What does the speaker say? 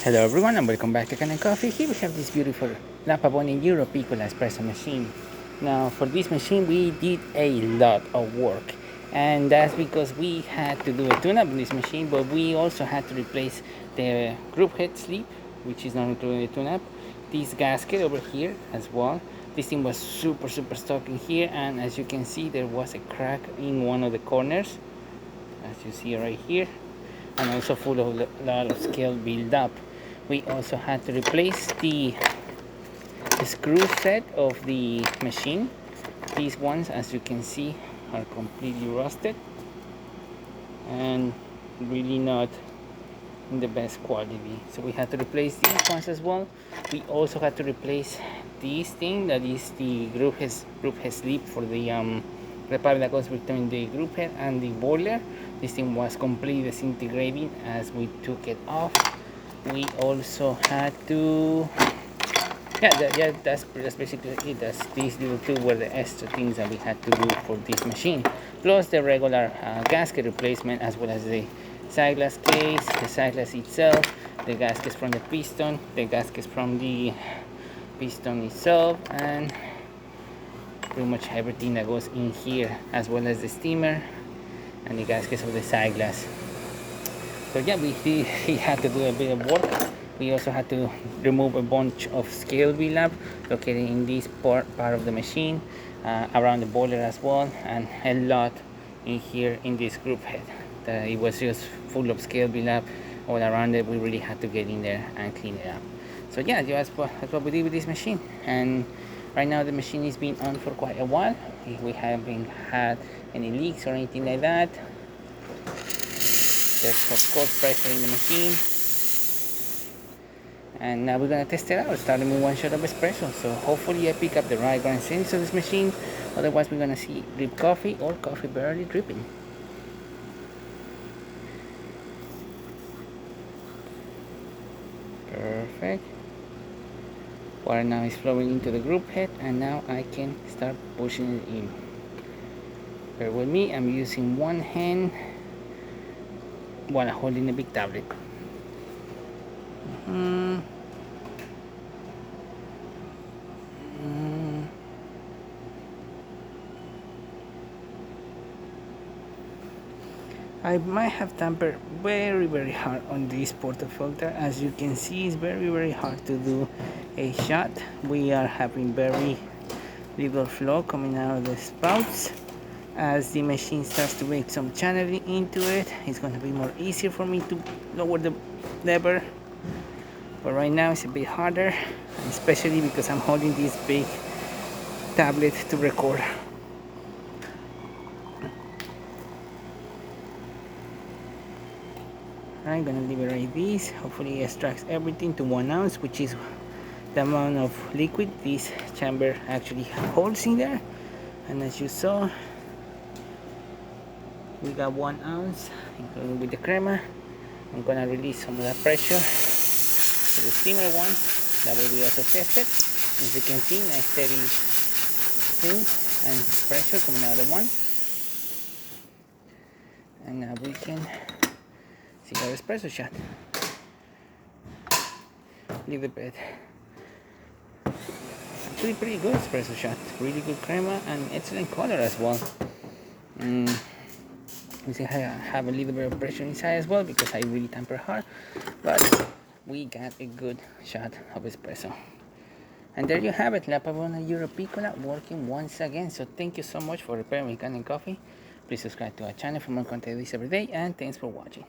Hello everyone and welcome back to Kanen Coffee. Here we have this beautiful Pavoni Euro Piccola espresso machine. Now for this machine we did a lot of work, and that's because we had to do a tune-up in this machine, but we also had to replace the group head sleeve, which is not included in the tune-up, this gasket over here as well. This thing was super stuck in here, and as you can see there was a crack in one of the corners, as you see right here, and also full of a lot of scale build up. We also had to replace the screw set of the machine. These ones, as you can see, are completely rusted and really not in the best quality, so we had to replace these ones as well. We also had to replace this thing that is the group head sleeve for the part that goes between the group head and the boiler. This thing was completely disintegrating as we took it off. We also had to that's basically it. That's these little two were the extra things that we had to do for this machine, plus the regular gasket replacement, as well as the side glass case, the side glass itself, the gaskets from the piston, the gaskets from the piston itself, and pretty much everything that goes in here, as well as the steamer and the gaskets of the side glass. So yeah, he had to do a bit of work. We also had to remove a bunch of scale buildup located in this part of the machine, around the boiler as well, and a lot in here in this group head. It was just full of scale buildup all around it. We really had to get in there and clean it up. So yeah, that's what we did with this machine. And right now the machine is been on for quite a while. We haven't had any leaks or anything like that. There's of course pressure in the machine, and now we're gonna test it out, starting with one shot of espresso. So hopefully I pick up the right grind sense of this machine, otherwise we're gonna see drip coffee or coffee barely dripping. Perfect. Water now is flowing into the group head, and now I can start pushing it in. Bear with me, I'm using one hand while holding a big tablet. I might have tampered very hard on this portafilter. As you can see, it's very hard to do a shot. We are having very little flow coming out of the spouts. As the machine starts to make some channeling into it, it's going to be more easier for me to lower the lever, but right now it's a bit harder, especially because I'm holding this big tablet to record. I'm gonna liberate this. Hopefully it extracts everything to 1 ounce, which is the amount of liquid this chamber actually holds in there. And as you saw, we got 1 ounce, including with the crema. I'm gonna release some of that pressure to the steamer one. That way we also test it. As you can see, nice steady thing and pressure coming out of the one. And now we can see our espresso shot. Little bit. Actually pretty good espresso shot. Really good crema and excellent color as well. You see I have a little bit of pressure inside as well because I really tamper hard, but we got a good shot of espresso. And there you have it, La Pavona Euro Piccola working once again. So thank you so much for repairing Kanen Coffee. Please subscribe to our channel for more content this every day, and thanks for watching.